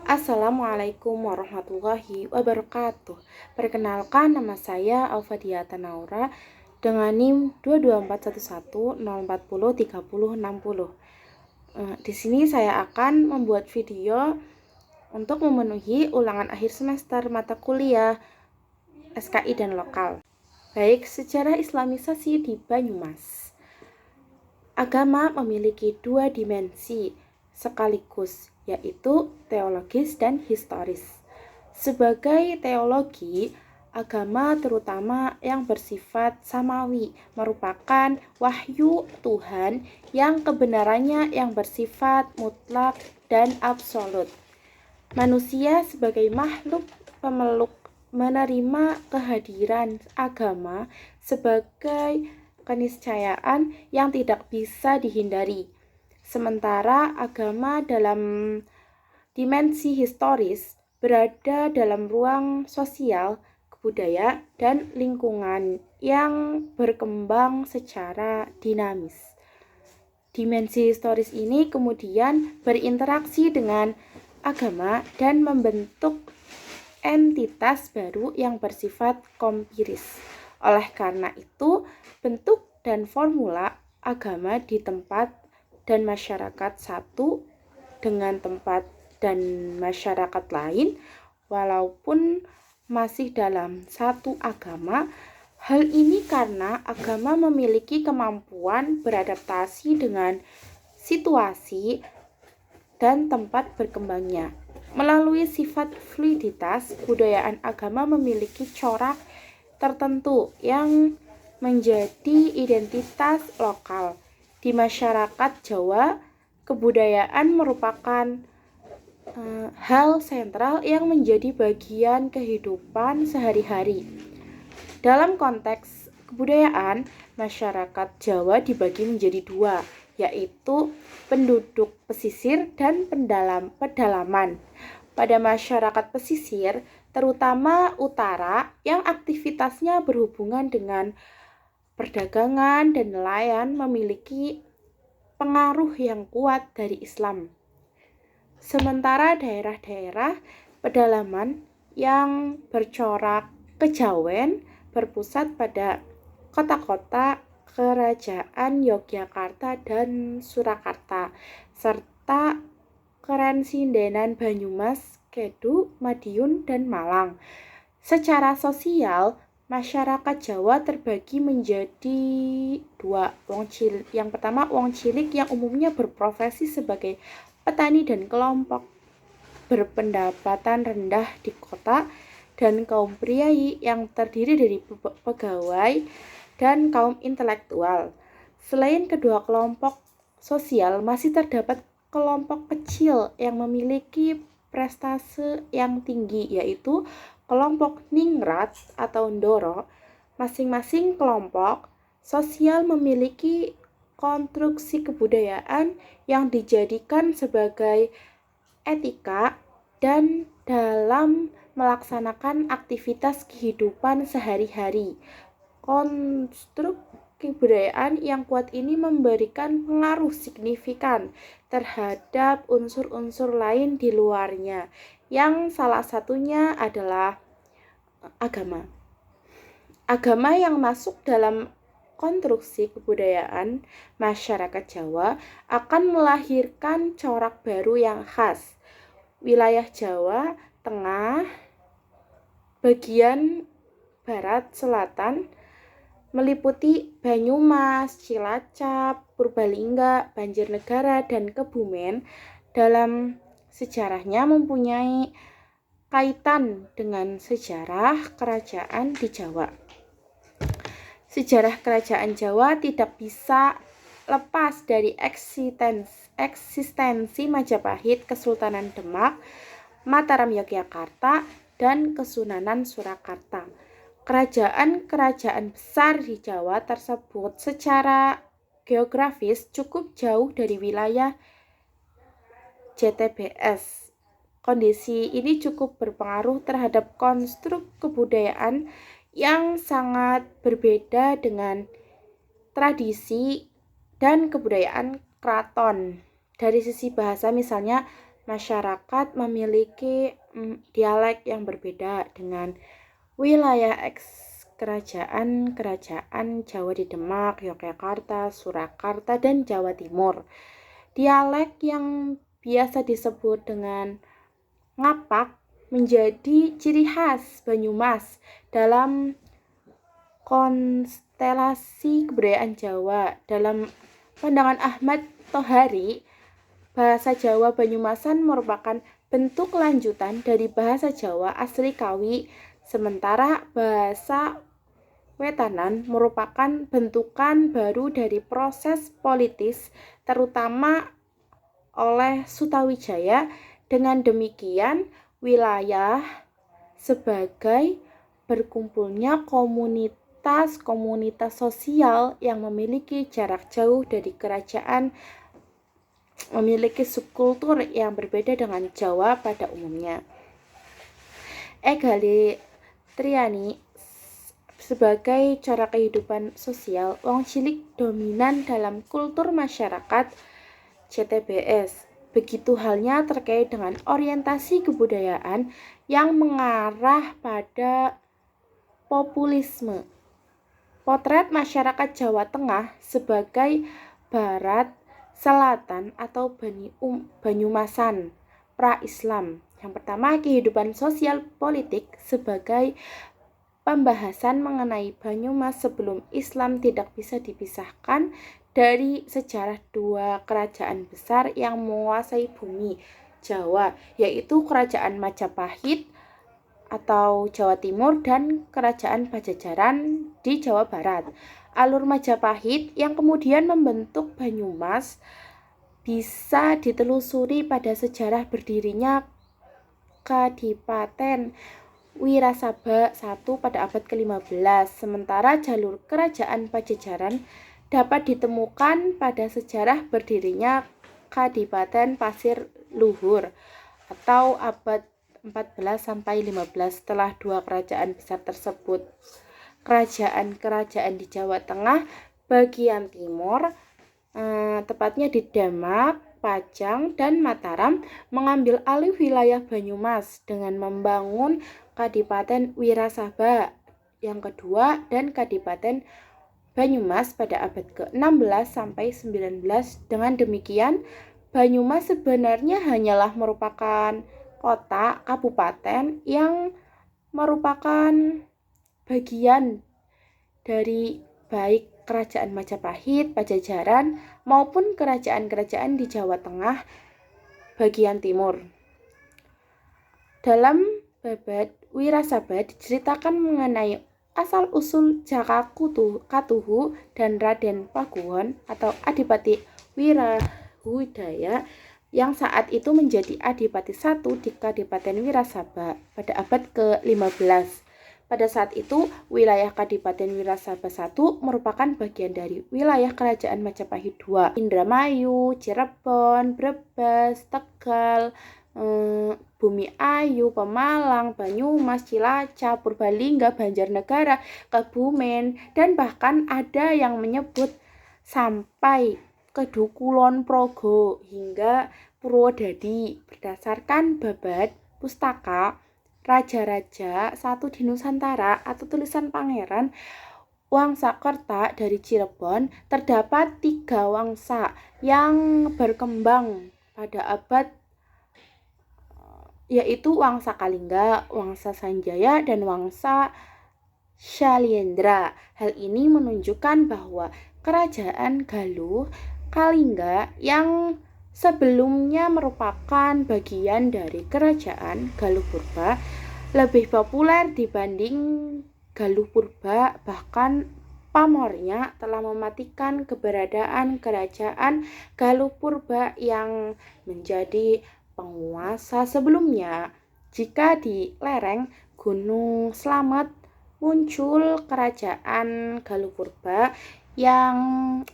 Assalamualaikum warahmatullahi wabarakatuh. Perkenalkan, nama saya Alfadiata Naura dengan NIM 2241104030060. Di sini saya akan membuat video untuk memenuhi ulangan akhir semester mata kuliah SKI dan lokal. Baik, sejarah Islamisasi di Banyumas. Agama memiliki dua dimensi sekaligus, yaitu teologis dan historis. Sebagai teologi, agama terutama yang bersifat samawi merupakan wahyu Tuhan yang kebenarannya yang bersifat mutlak dan absolut. Manusia sebagai makhluk pemeluk menerima kehadiran agama sebagai keniscayaan yang tidak bisa dihindari. Sementara agama dalam dimensi historis berada dalam ruang sosial, budaya, dan lingkungan yang berkembang secara dinamis. Dimensi historis ini kemudian berinteraksi dengan agama dan membentuk entitas baru yang bersifat empiris. Oleh karena itu, bentuk dan formula agama di tempat dan masyarakat satu dengan tempat dan masyarakat lain, walaupun masih dalam satu agama. Hal ini karena agama memiliki kemampuan beradaptasi dengan situasi dan tempat berkembangnya. Melalui sifat fluiditas, kebudayaan agama memiliki corak tertentu yang menjadi identitas lokal. Di masyarakat Jawa, kebudayaan merupakan hal sentral yang menjadi bagian kehidupan sehari-hari. Dalam konteks kebudayaan, masyarakat Jawa dibagi menjadi dua, yaitu penduduk pesisir dan pedalaman. Pada masyarakat pesisir, terutama utara, yang aktivitasnya berhubungan dengan perdagangan dan nelayan, memiliki pengaruh yang kuat dari Islam. Sementara daerah-daerah pedalaman yang bercorak kejawen berpusat pada kota-kota kerajaan Yogyakarta dan Surakarta, serta Kerensindenan Banyumas, Kedu, Madiun, dan Malang. Secara sosial, masyarakat Jawa terbagi menjadi dua. Yang pertama, wong cilik yang umumnya berprofesi sebagai petani dan kelompok berpendapatan rendah di kota, dan kaum priai yang terdiri dari pegawai dan kaum intelektual. Selain kedua kelompok sosial, masih terdapat kelompok kecil yang memiliki prestase yang tinggi, yaitu kelompok ningrat atau ndoro. Masing-masing kelompok sosial memiliki konstruksi kebudayaan yang dijadikan sebagai etika dan dalam melaksanakan aktivitas kehidupan sehari-hari. Konstruk kebudayaan yang kuat ini memberikan pengaruh signifikan terhadap unsur-unsur lain di luarnya, yang salah satunya adalah agama. Agama yang masuk dalam konstruksi kebudayaan masyarakat Jawa akan melahirkan corak baru yang khas. Wilayah Jawa Tengah, bagian barat selatan, meliputi Banyumas, Cilacap, Purbalingga, Banjarnegara, dan Kebumen, dalam sejarahnya mempunyai kaitan dengan sejarah kerajaan di Jawa. Sejarah kerajaan Jawa tidak bisa lepas dari eksistensi Majapahit, Kesultanan Demak, Mataram Yogyakarta, dan Kesunanan Surakarta. Kerajaan-kerajaan besar di Jawa tersebut secara geografis cukup jauh dari wilayah JTBS. Kondisi ini cukup berpengaruh terhadap konstruk kebudayaan yang sangat berbeda dengan tradisi dan kebudayaan keraton. Dari sisi bahasa, misalnya masyarakat memiliki dialek yang berbeda dengan wilayah kerajaan Jawa di Demak, Yogyakarta, Surakarta, dan Jawa Timur. Dialek yang biasa disebut dengan ngapak menjadi ciri khas Banyumas dalam konstelasi kebudayaan Jawa. Dalam pandangan Ahmad Tohari, bahasa Jawa Banyumasan merupakan bentuk lanjutan dari bahasa Jawa asli Kawi, sementara bahasa Wetanan merupakan bentukan baru dari proses politis terutama oleh Sutawijaya. Dengan demikian, wilayah sebagai berkumpulnya komunitas sosial yang memiliki jarak jauh dari kerajaan, memiliki subkultur yang berbeda dengan Jawa pada umumnya. Egalitriani sebagai cara kehidupan sosial wong cilik dominan dalam kultur masyarakat CTBS. Begitu halnya terkait dengan orientasi kebudayaan yang mengarah pada populisme. Potret masyarakat Jawa Tengah sebagai Barat, Selatan atau Banyumasan pra-Islam. Yang pertama, kehidupan sosial politik sebagai pembahasan mengenai Banyumas sebelum Islam tidak bisa dipisahkan dari sejarah dua kerajaan besar yang menguasai bumi Jawa, yaitu Kerajaan Majapahit atau Jawa Timur dan Kerajaan Pajajaran di Jawa Barat. Alur Majapahit yang kemudian membentuk Banyumas bisa ditelusuri pada sejarah berdirinya Kadipaten Wirasaba I pada abad ke-15, sementara jalur Kerajaan Pajajaran dapat ditemukan pada sejarah berdirinya Kadipaten Pasir Luhur atau abad 14-15 setelah dua kerajaan besar tersebut. Kerajaan-kerajaan di Jawa Tengah bagian timur, tepatnya di Demak, Pajang, dan Mataram, mengambil alih wilayah Banyumas dengan membangun Kadipaten Wirasaba yang kedua dan Kadipaten Banyumas pada abad ke-16 sampai 19. Dengan demikian, Banyumas sebenarnya hanyalah merupakan kota kabupaten yang merupakan bagian dari baik Kerajaan Majapahit, Pajajaran maupun kerajaan-kerajaan di Jawa Tengah bagian timur. Dalam babat Wirasaba diceritakan mengenai asal-usul Jaka Katuhu dan Raden Pakuwon atau Adipati Wirahudaya yang saat itu menjadi Adipati I di Kadipaten Wirasaba pada abad ke-15. Pada saat itu, wilayah Kadipaten Wirasaba I merupakan bagian dari wilayah Kerajaan Majapahit II. Indramayu, Cirebon, Brebes, Tegal, Bumi Ayu, Pemalang, Banyumas, Cilacap, Purbalingga, Banjarnegara, Kebumen, dan bahkan ada yang menyebut sampai ke Kulon Progo hingga Purwodadi. Berdasarkan babat pustaka Raja-Raja I di Nusantara atau tulisan Pangeran Wangsakerta dari Cirebon, terdapat 3 wangsa yang berkembang pada abad, yaitu Wangsa Kalingga, Wangsa Sanjaya, dan Wangsa Syailendra. Hal ini menunjukkan bahwa Kerajaan Galuh Kalingga yang sebelumnya merupakan bagian dari Kerajaan Galuh Purba lebih populer dibanding Galuh Purba. Bahkan pamornya telah mematikan keberadaan Kerajaan Galuh Purba yang menjadi penguasa sebelumnya. Jika di lereng Gunung Slamet muncul Kerajaan Galuh Purba yang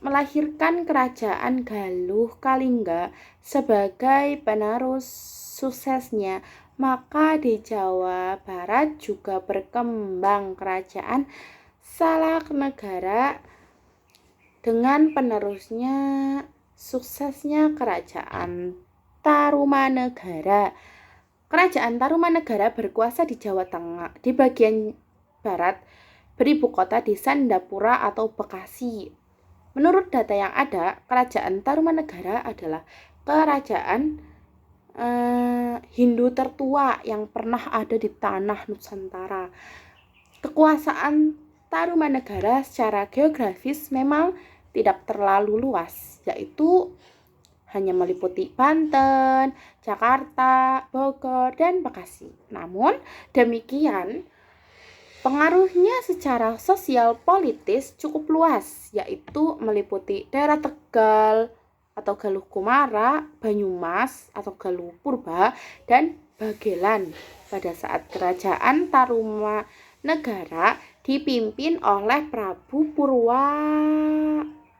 melahirkan Kerajaan Galuh Kalingga sebagai penerus suksesnya, maka di Jawa Barat juga berkembang Kerajaan Salaknegara dengan penerusnya suksesnya Kerajaan Tarumanegara. Kerajaan Tarumanegara berkuasa di Jawa Tengah, di bagian barat, beribu kota di Sandapura atau Bekasi. Menurut data yang ada, kerajaan Tarumanegara adalah kerajaan Hindu tertua yang pernah ada di tanah Nusantara. Kekuasaan Tarumanegara secara geografis memang tidak terlalu luas, yaitu hanya meliputi Banten, Jakarta, Bogor, dan Bekasi. Namun demikian, pengaruhnya secara sosial politis cukup luas, yaitu meliputi daerah Tegal atau Galuh Kumara, Banyumas atau Galuh Purba, dan Bagelan pada saat kerajaan Tarumanegara dipimpin oleh Prabu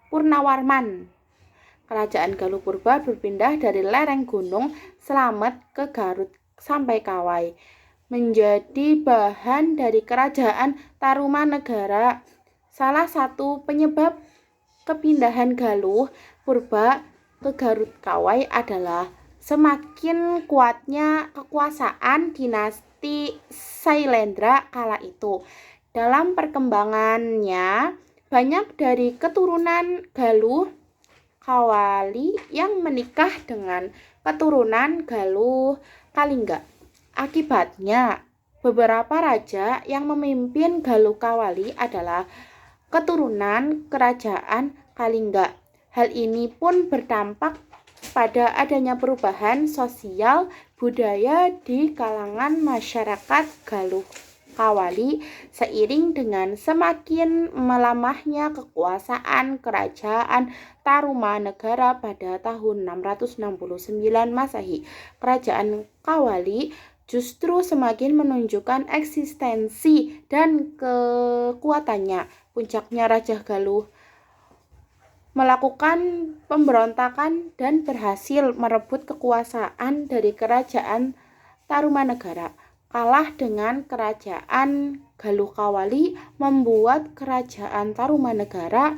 Purnawarman. Kerajaan Galuh Purba berpindah dari lereng Gunung Slamet ke Garut sampai Kawai, menjadi bahan dari kerajaan Tarumanegara. Salah satu penyebab kepindahan Galuh Purba ke Garut Kawai adalah semakin kuatnya kekuasaan dinasti Sailendra kala itu. Dalam perkembangannya, banyak dari keturunan Galuh Kawali yang menikah dengan keturunan Galuh Kalingga. Akibatnya, beberapa raja yang memimpin Galuh Kawali adalah keturunan kerajaan Kalingga. Hal ini pun berdampak pada adanya perubahan sosial budaya di kalangan masyarakat Galuh Kawali seiring dengan semakin melamahnya kekuasaan kerajaan Tarumanegara pada tahun 669 Masehi. Kerajaan Kawali justru semakin menunjukkan eksistensi dan kekuatannya. Puncaknya Raja Galuh melakukan pemberontakan dan berhasil merebut kekuasaan dari kerajaan Tarumanegara. Kalah dengan kerajaan Galuh Kawali membuat kerajaan Tarumanegara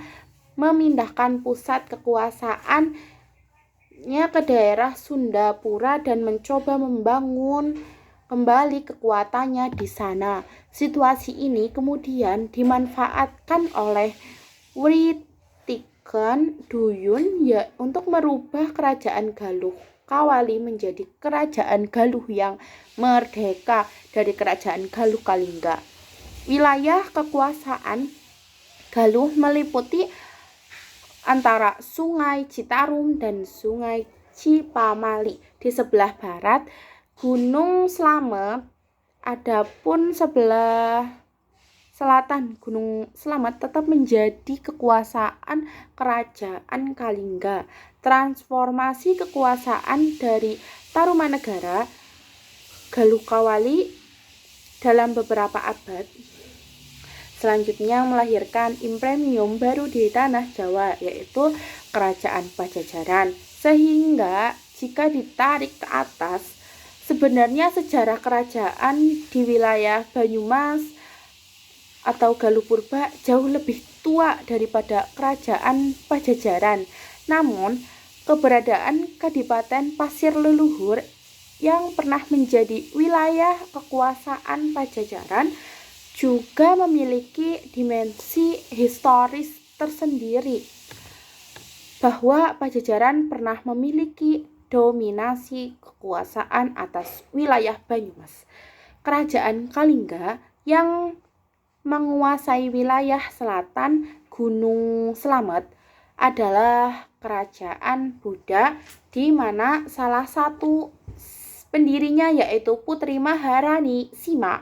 memindahkan pusat kekuasaannya ke daerah Sundapura dan mencoba membangun kembali kekuatannya di sana. Situasi ini kemudian dimanfaatkan oleh Writiken Duyun untuk merubah kerajaan Galuh Kawali menjadi kerajaan Galuh yang merdeka dari kerajaan Galuh Kalingga. Wilayah kekuasaan Galuh meliputi antara Sungai Citarum dan Sungai Cipamali. Di sebelah barat Gunung Slamet, adapun sebelah selatan Gunung Slamet tetap menjadi kekuasaan kerajaan Kalingga. Transformasi kekuasaan dari Tarumanegara Galuh Kawali dalam beberapa abad selanjutnya melahirkan imperium baru di tanah Jawa, yaitu Kerajaan Pajajaran. Sehingga jika ditarik ke atas, sebenarnya sejarah kerajaan di wilayah Banyumas atau Galuh Purba jauh lebih tua daripada kerajaan Pajajaran. Namun, keberadaan Kadipaten Pasir Leluhur yang pernah menjadi wilayah kekuasaan Pajajaran juga memiliki dimensi historis tersendiri, bahwa Pajajaran pernah memiliki dominasi kekuasaan atas wilayah Banyumas. Kerajaan Kalingga yang menguasai wilayah selatan Gunung Slamet adalah kerajaan Buddha, di mana salah satu pendirinya yaitu Putri Maharani Sima